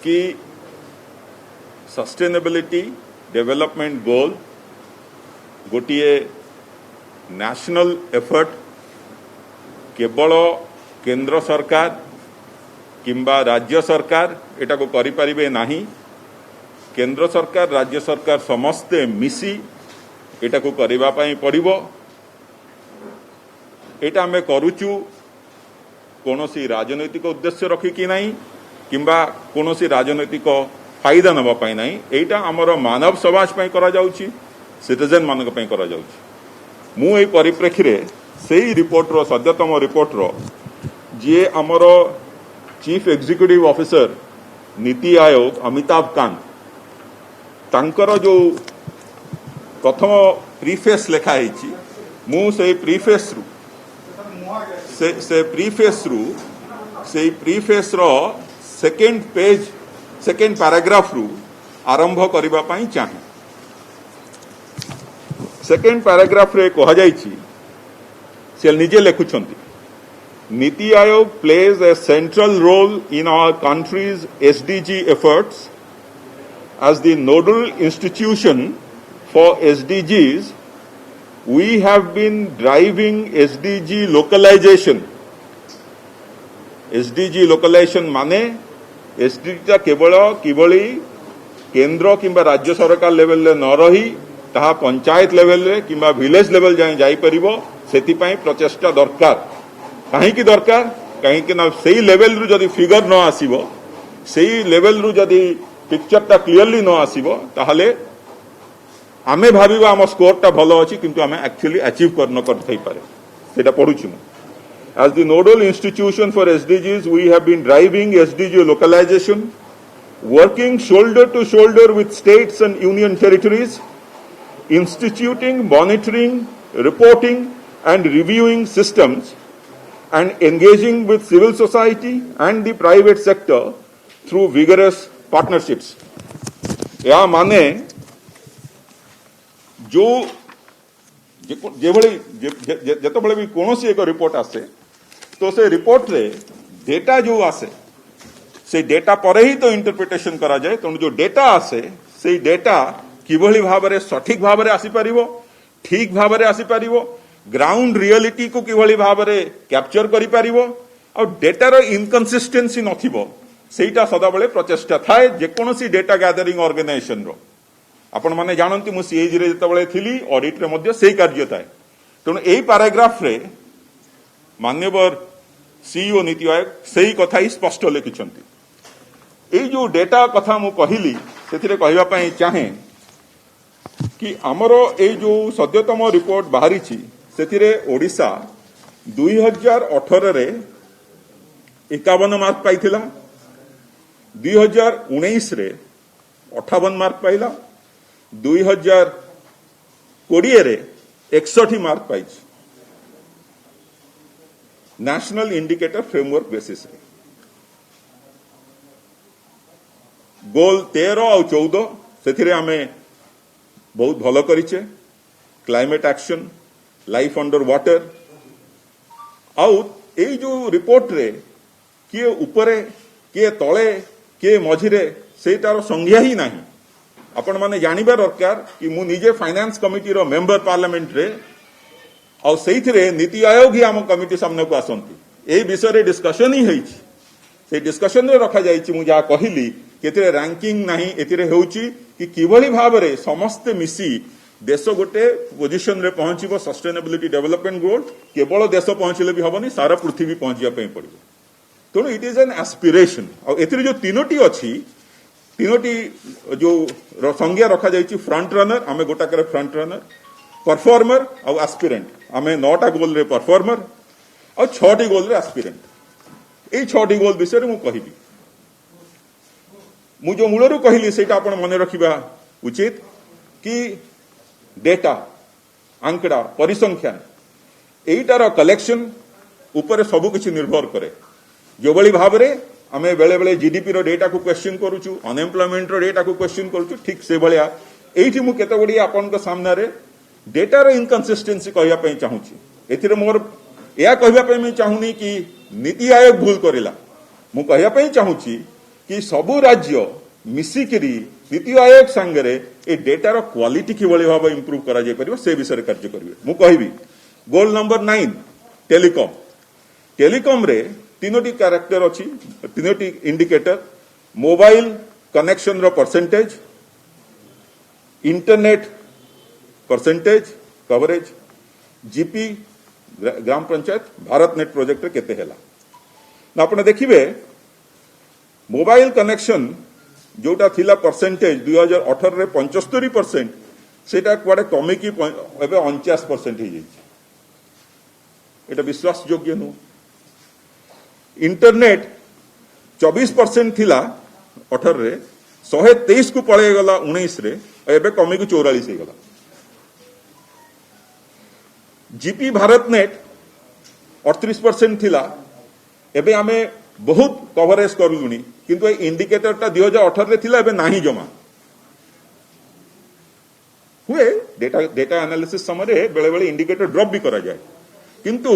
कि sustainability development goal गोटे national effort केवल केंद्र सरकार किंबा राज्य सरकार एटा को करि परिबे नाही। केंद्र सरकार राज्य सरकार समस्ते मिसी एटा को करिबा पई पड़िबो। एटा हमें करूचु कोनोसी राजनैतिक उद्देश्य रखिकी नहीं किंबा कोनोसी राजनैतिक फायदा नबा पई नहीं। एटा हमर मानव समाज पई करा जाउची, सिटीजन मानक पई करा जाउची। मु एई परिप्रेक्षी रे सेही रिपोर्ट रो सद्यतम रिपोर्ट रो जे हमर chief executive officer NITI Aayog Amitabh Kant तांकर जो प्रथम प्रीफेस लेखा है मु से प्रीफेस रु से प्रीफेस रो सेकेंड पेज सेकेंड पैराग्राफ रु आरंभ करबा पई चाहे। सेकेंड पैराग्राफ रे कहा जायछि से निजे लेखुछंती NITI Aayog plays a central role in our country's SDG efforts as the nodal institution for SDGs. We have been driving SDG localization. SDG localization माने SDG ता केवल किबळी केंद्र किंबा राज्य सरकार लेवल ले न रही ताहा पंचायत लेवल रे किंबा विलेज लेवल जाई परिबो सेति पई प्रचेष्टा दरकार। कहीं दरकार कहीं ना सही लेवल रु जदि फिगर न आसीबो सही लेवल रु जदि पिक्चर ता क्लियरली न आसीबो ताहले आमे भाबिबा हम स्कोर ता भलो अछि किंतु आमे एक्चुअली अचीव कर न कर थई पारे सेटा पढुछि मु। As the nodal institution for SDGs, we have been driving SDG localization, working shoulder to shoulder with states and union territories, instituting, monitoring, reporting and reviewing systems and engaging with civil society and the private sector through vigorous partnerships. या माने जो जेतबेले भी कोनोसी एक report आसे तो से report रे डेटा जो आसे से डेटा पर ही तो इंटरप्रिटेशन करा जाए। तो जो डेटा आसे से डेटा किभली भाबरे सठिक भाबरे आसी परिबो, ठीक भाबरे आसी परिबो, ग्राउंड रियलिटी को किभली भाबरे कैप्चर करि परिबो और डेटार इनकन्सिस्टेंसी नथिबो सेटा सदाबेले प्रचेष्टा थाए जे कोनोसी डेटा गैदरिंग ऑर्गेनाइजेशन रो। आपण माने जानंती मु सीएजी रे जतबेले थिली ऑडिट रे मध्ये सेही कार्य थाए। तेणु एही पैराग्राफ रे मान्यवर सीईओ नीति आयोग सेही कथा ही स्पष्ट लिखिछंती। एही जो डेटा कथा मु कहिली सेथिरे कहिबा पई चाहे कि हमरो एही जो सद्यतम रिपोर्ट बाहरी छी सेथिरे ओडिशा 2018 रे 51 मार्क पाइथिला, 2019 रे 58 मार्क पाइला, 2020 रे 61 मार्क पाइछ नेशनल इंडिकेटर फ्रेमवर्क बेसिस रे। गोल 13 और 14 सेथिरे हमें बहुत भलो करिचे। Climate action, life under water आउ एई जो रिपोर्ट रे किए ऊपरे किए तले किए मझिरे सेटार संज्ञा ही नाही। आपण माने जानिबा दरकार कि मु निजे फाइनेंस कमिटी रो मेंबर पार्लियामेंट रे और सेइथिरे नीति आयोग ही हम कमिटी सामने को आसंती एई विषय रे डिस्कशन ही हेछि। से डिस्कशन रे रखा जाइछि मु जा कहिली केतिरे रैंकिंग नाही एतिरे हेउछि कि किभली भाबरे समस्त मिसी देश गोटे पोजिशन रे पहुंचीबो सस्टेनेबिलिटी डेवलपमेंट गोल केवल देश पहुंचले भी हबनी सारा पृथ्वी पहुंचिया पई पड़िबो। तेणु इट इज एन एस्पिरेशन और एतिरे जो तीनोटी अछि तीनोटी जो संज्ञा रखा जाइछि फ्रंट रनर आमे गोटा करे फ्रंट रनर परफॉर्मर और एस्पिरेंट आमे 9टा गोल रे परफॉर्मर और 6टी गोल रे एस्पिरेंट। एई 6टी गोल विषय रे मु कहिबी। मु जो मूलरू कहिली सेटा आपण मने रखिबा उचित कि डेटा आंकड़ा परिसंख्यान एटार कलेक्शन ऊपर सब किछि निर्भर करे। जो बली भाबरे आमे बेले बेले जीडीपी रो डेटा को क्वेश्चन करूछु, अनएम्प्लॉयमेंट रो डेटा को क्वेश्चन करूछु, ठीक से भलिया एठी मु केते बडी आपन को सामने रे डेटा रो इनकन्सिस्टेंसी कहिया पई चाहूची। एथिरे मोर या कहिया पई मैं चाहुनी कि नीति आयोग भूल करिला। मु कहिया पई चाहूची कि सबु राज्य मिसिकिरी नीति आयोग सांगरे ए डेटार क्वालिटी किभଳି भाव इंप्रूव करा जाय परिबो से विषय कार्य करिवे मु कहिबी। Goal number 9 telecom. टेलीकॉम रे तीनोटी कैरेक्टर अछि, तीनोटी इंडिकेटर मोबाइल कनेक्शन रो percentage, internet percentage coverage, GP ग्राम पंचायत भारत नेट प्रोजेक्ट केते हेला ना आपण देखिबे। मोबाइल कनेक्शन जोटा थिला परसेंटेज 2018 रे 75% सेटा कुआडे कमी की एबे 49% हो जाई। एटा विश्वास योग्य नु। इंटरनेट 24% थिला 18 रे 123 को पळे गला 19 रे एबे कमी को 44 हो गला। जीपी भारत नेट 38% थिला एबे आमे बहुत कवरेज करलुनी किंतु ए इंडिकेटर टा 2018 रे थिला एबे नाही जमा हुए। डेटा एनालिसिस समय बेले बेले इंडिकेटर ड्रॉप भी करा जाए किंतु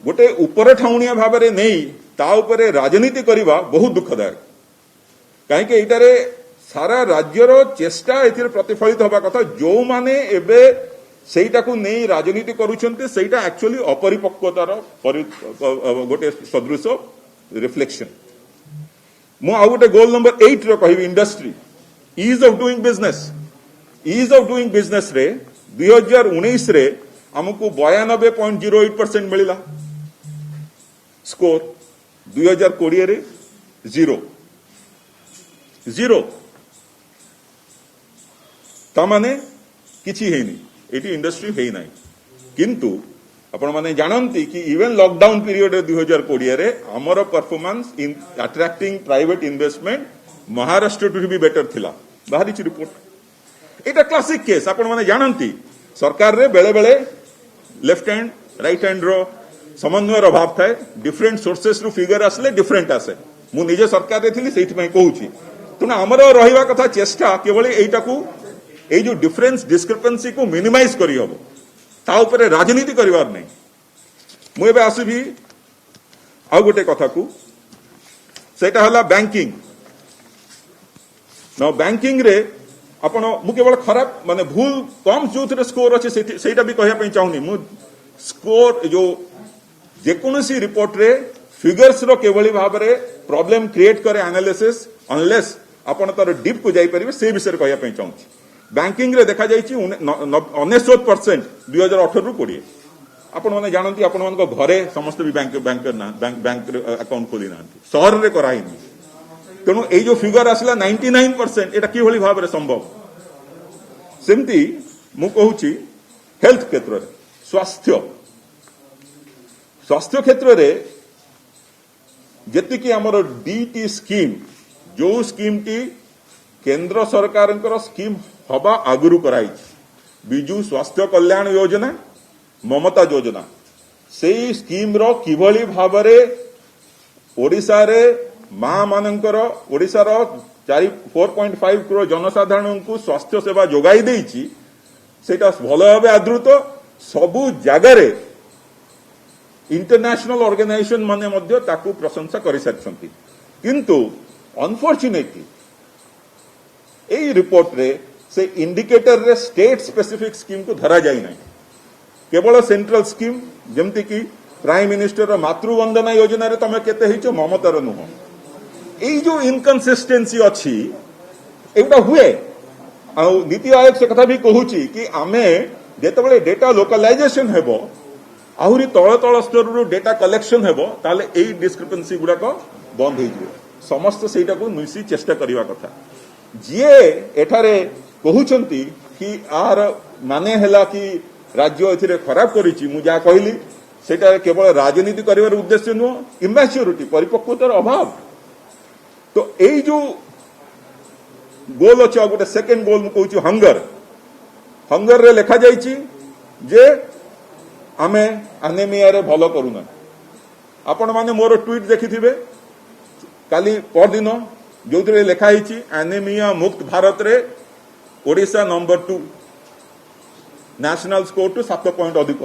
गोटे ऊपर ठाउनिया भाव में नहीं ता उपरे राजनीति करवा बहुत दुखदायक। कहीं एटारे सारा राज्यर चेष्टा एथिरे प्रतिफलित हवा कथा। जो माने एबे सेटा को नहीं राजनीति करूछन्ते सेटा एक्चुअली अपरिपक्वतार गोटे सदृश रिफ्लेक्शन। मु आ गोटे गोल नंबर 8 रो कहिबी industry ease of doing business. Ease of doing business रे 2019 रे हमको 92.08% मिलिला स्कोर। 2020 रे जीरो ता माने किछि हेनी एटी इंडस्ट्री हे नाही। किंतु आपण माने जानंती कि इवन लॉकडाउन पीरियड 2020 रे हमर performance in attracting private investment Maharashtra टू भी बेटर थिला बाहरी रिपोर्ट। एटा क्लासिक केस। आपण माने जानंती सरकार रे बेले बेले लेफ्ट हैंड राइट हैंड रो समन्वय अभाव थाए। डिफरेंट सोर्सेस रु फिगर आसले डिफरेंट आसे। मु निजे सरकार रे थिली सेठी पई कहूची तुना हमर रहिवा कथा चेष्टा केवल एटा को ए जो डिफरेंस डिस्क्रिपेंसी को मिनिमाइज करी हबो ता ऊपर राजनीति करिवार नहीं। मु एबे आसीबी आ गोटे कथा को सेटा हला बैंकिंग न बैंकिंग रे आपण मु केवल खराब माने भूल कम जो थे स्कोर अच्छे सेटा भी कहया पई चाहुनी। मु स्कोर जो जेकोनसी रिपोर्ट रे फिगर्स रो केवली भाव रे प्रॉब्लम क्रिएट करे एनालिसिस अनलेस आपण तार डीप को जाई परिबे से विषय कहया पई चाहुची। बैंकिंग रे देखा जाइछि 99% 2018 रु 20 आपण माने जानंती आपण मानको घरे समस्त भी बैंकर ना बैंक अकाउंट खोली नांती शहर रे कराइनी तेणु ए जो फिगर आसला 99% एटा कि भली भाव रे संभव। सेमती मु कहूची हेल्थ क्षेत्र रे स्वास्थ्य क्षेत्र रे जेति कि हमर डीटी स्कीम जो स्कीम टी केंद्र सरकार स्कीम हवा आगुरु कराई बिजु स्वास्थ्य कल्याण योजना ममता योजना से स्कीम रो किभली भाव रे ओडिसा रे मां मानकर ओडिसा रो 4.5 करोड़ जनसाधारण को स्वास्थ्य सेवा जोगाई देइछि सेटा भलो भाबे आदृत सबु जगह रे इंटरनेशनल ऑर्गेनाइजेशन माने मध्य ताकू प्रशंसा करि सारछंती। किंतु अनफॉर्चुनेटली ए रिपोर्ट रे से इंडिकेटर रे स्टेट स्पेसिफिक स्कीम को धरा जाई नहीं। केवल सेंट्रल स्कीम जेमति कि प्राइम मिनिस्टर मातृवंदना योजना रे तमे केते हिचो ममतार नुह। ए जो इनकन्सिस्टेंसी अछि एटा हुए आ नीति आयोग से कथा भी कहूची कि आमे जेतबेले डेटा लोकलाइजेशन हेबो आहुरी तळ तळ स्तर रो डेटा कलेक्शन हेबो ताले ए डिस्क्रिपेंसी गुडा को बंद हो जिवो। समस्त सेटा को मिसी चेष्टा करिवा कथा। जे एठारे कहउचंती कि आर माने हैला कि राज्य एथिरे खराब करिछि मु जा कहली सेटा केवल राजनीति करिवार उद्देश्य नु इमैच्योरिटी परिपक्वतार अभाव। तो ए जो गोल अछि गोटे सेकेंड गोल मु कहउछि हंगर रे लेखा जाइछि जे आमे एनीमिया रे भलो करूना। आपण माने मोर ट्वीट देखिथिबे काली पर दिन जो लेखा ही एनीमिया मुक्त भारत रे ओडिशा नंबर 2 नेशनल स्कोर टू 7 पॉइंट अधिक।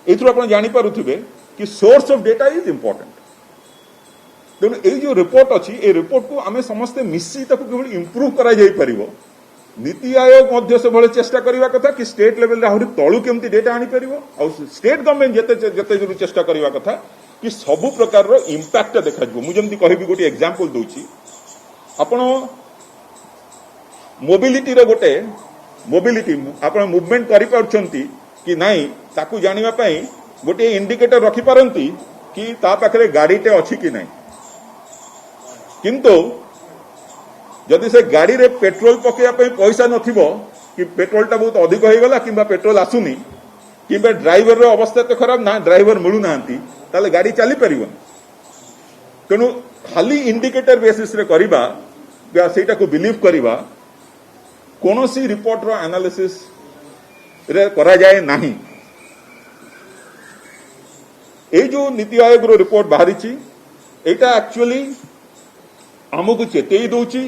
एथुर आपण जानि पारुथिबे कि source of data is important. तेणु ये जो रिपोर्ट अच्छी ये रिपोर्ट को आम समस्ते मिसी इम्प्रूव करा जाई परिबो नीति आयोग मध्य से भले चेष्टा करने कथा कि स्टेट लेवल रे आहरी तळु केमती डेटा आनी परिबो और स्टेट गवर्नमेंट जते जते जो चेष्टा करने कथा कि सबु प्रकार रो इंपैक्ट देखा जबो मु जेमती कहबी गोटे एग्जांपल दोची आपण मोबिलिटी रो गोटे मोबिलिटी आपण मूवमेंट करि पारछंती कि नाही ताकू जानिबा पई गोटे इंडिकेटर रखि पारंती कि ता पाखरे गाड़ीटे अछि कि नाही किंतु जदि से गाड़ी रे पेट्रोल पकेया पई पैसा नथिबो कि पेट्रोल टा बहुत अधिक हो गला किबा पेट्रोल आसुनी किबा ड्राइवर रो अवस्था तो खराब ना ड्राइवर मिलु नांती ताले गाड़ी चली परिबो तेणु खाली इंडिकेटर बेसिस रे करिबा या सेटा को बिलीव करिबा कोनोसी रिपोर्ट रो एनालिसिस रे करा जाए नाही ए जो नीति आयोग रो रिपोर्ट बाहरी ची एटा एक्चुअली हमको चेतई दउची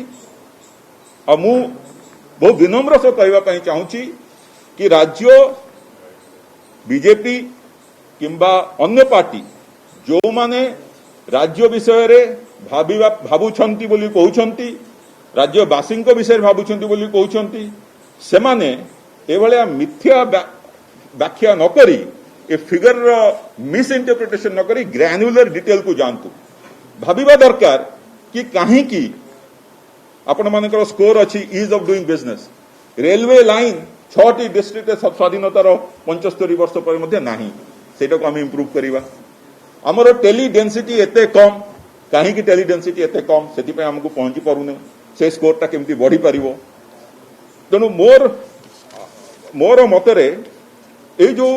आ मु बहुत विनम्र से कहवाई चाहूँगी कि राज्य बीजेपी किंबा अन्य पार्टी जो माने राज्य विषय रे भावुछंती बोली कहउछंती राज्यवासी विषय भावुछंती बोली कहउछंती से माने एभलिया मिथ्या व्याख्या न करी a figure row miss interpretation न करी ग्रैन्युलर डिटेल को जानतु भाबिबा दरकार कि कहीं की आपण मानकर स्कोर अच्छी ease of doing business railway line 6टी डिस्ट्रिक्ट स्वाधीनतार 75 वर्ष पर मध्य नाही सेटा को हम इंप्रूव करिवा हमरो टेली डेंसिटी एते कम कहीं की टेली डेंसिटी एते कम सेति पे हमको पहुंची पारुने से स्कोर टा केमती बढ़ी पारिबो तेणु मोर मतरे ए जो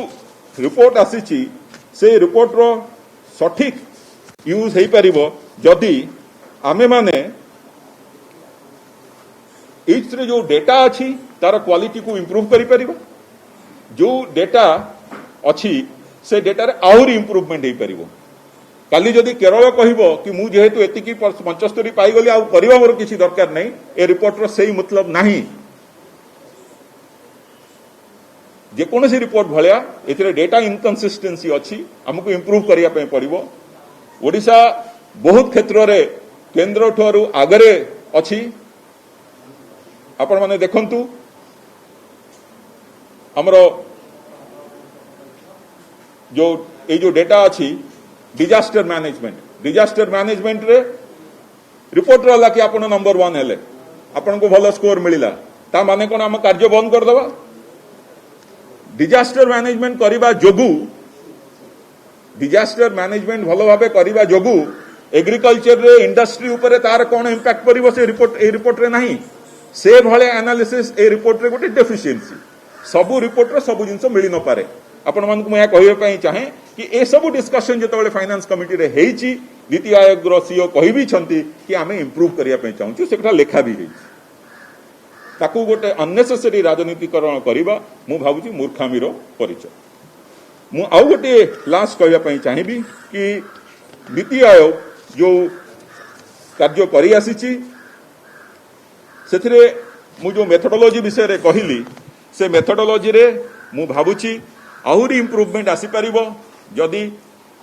रिपोर्ट आसीची से रिपोर्ट रो सठिक यूज हेई पारिबो जदी आमे माने इचरे जो डेटा अच्छी तार क्वालिटी को इंप्रूव करि परिबो जो डेटा अच्छी से डेटा रे आउरी इंप्रूवमेंट हेई परिबो काली जदी केरल कहिबो कि मु जेहेतु एतिकी 75 पाई गली आ परिबा मोर किछि दरकार नै ए रिपोर्ट रो सही मतलब नाही जे कोनोसी रिपोर्ट भलिया एथिरे डेटा इनकन्सिस्टेंसी अच्छी हमको इंप्रूव करिया पे पड़िबो ओडिसा बहुत क्षेत्र रे केंद्र ठोरु आगरे अच्छी आपण माने देखंतु हमरो जो डेटा अच्छी डिजास्टर मैनेजमेंट रे रिपोर्ट रहला कि आपण नंबर 1 हेले आपण को भलो स्कोर मिलिला ता माने कोन हम कार्य बंद कर दबा डिजास्टर मैनेजमेंट करिबा जोगु डिजास्टर मैनेजमेंट भलो भाबे करिबा जोगु एग्रीकल्चर रे इंडस्ट्री ऊपर तार कोन इंपैक्ट परिबो से रिपोर्ट रे नाही से भले एनालिसिस ए रिपोर्ट रे गोटे डेफिशिएंसी सबु रिपोर्ट रे सबु जिंस मिली न पारे आपण मन को मैं कहबे पई चाहे कि ए सबु डिस्कशन जेतबेले फाइनेंस कमिटी रे हेइची नीति आयोग रो सीईओ कहिबी छंती कि आमे इंप्रूव करिया पई चाहूची सेटा लेखा भी हेइची ताकू गोटे अननेसेसरी राजनीतिकरण करिबा मु भाबुची मूर्खामीरो परिचय मु आउ गोटे लास्ट कहबा पई चाहिबी कि नीति आयोग जो कार्य करी आसीची सेथिरे मु जो मेथोडोलॉजी विषय रे कहिली से मेथोडोलॉजी रे मु भाबुची आहुरी इंप्रूवमेंट आसी परिबो जदी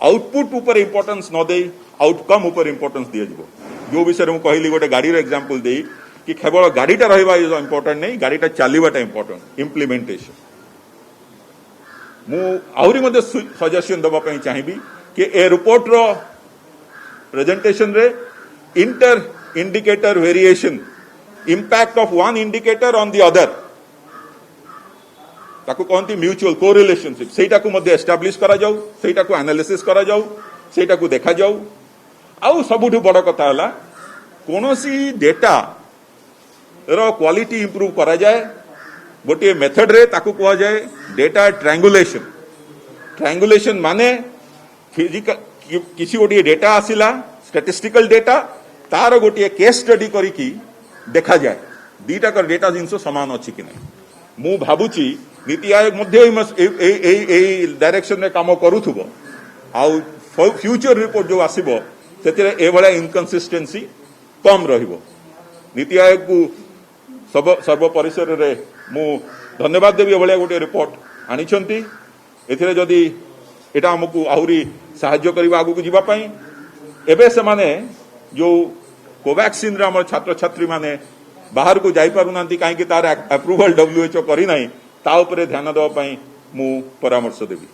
आउटपुट ऊपर इंपोर्टेंस न दे आउटकम ऊपर इंपोर्टेंस दिया जिवो जो विषय मु कहिली गोटे गाड़ी रो एग्जांपल देई कि केवल गाड़ीटा रहबा इज इंपोर्टेंट नहीं गाड़ीटा चलीबाटा इंपोर्टेंट इंप्लीमेंटेशन मु आहुरी मध्ये सजेशन दबा पई चाहिबी कि ए रिपोर्ट रो प्रेजेंटेशन रे inter indicator variation impact of one indicator on the other ताकू कहती म्यूचुअल कोरिलेशनशिप सेटा को मध्ये एस्टाब्लिश करा जाऊ सेटा को एनालिसिस करा जाऊ सेटा को देखा जाऊ आउ सबुठु बड़ कथा हला कोनोसी डेटा रो क्वालिटी इंप्रूव करा जाए गोटे मेथड रे ताकू कहा जाए डेटा ट्रायंगुलेशन माने फिजिकल किसी गोटे डेटा आसिला स्टैटिस्टिकल डेटा तार गोटे केस स्टडी करिकी देखा जाए दीटा कर डेटा जिनस समान अच्छी कि नहीं मु भाबुची नीति आयोग मध्य डायरेक्शन रे काम करूथुबो आउ फ्यूचर रिपोर्ट जो आसीबो सेतिरे ए भला इनकन्सिस्टेंसी कम रहिबो नीति आयोग को सर्व परिसर रे मु धन्यवाद देबी भलिया गोटे रिपोर्ट आनी छंती एथिरे जदी एटा हमकु आहुरी सहाय्य करबा आगु को जीवा पई एबे से माने जो कोवैक्सीन रे हमर छात्र छात्री माने बाहर को जाई पारु नांती काहे कि तार अप्रूवल WHO करी नाही ता ऊपर ध्यान देवा पई मु परामर्श देबी।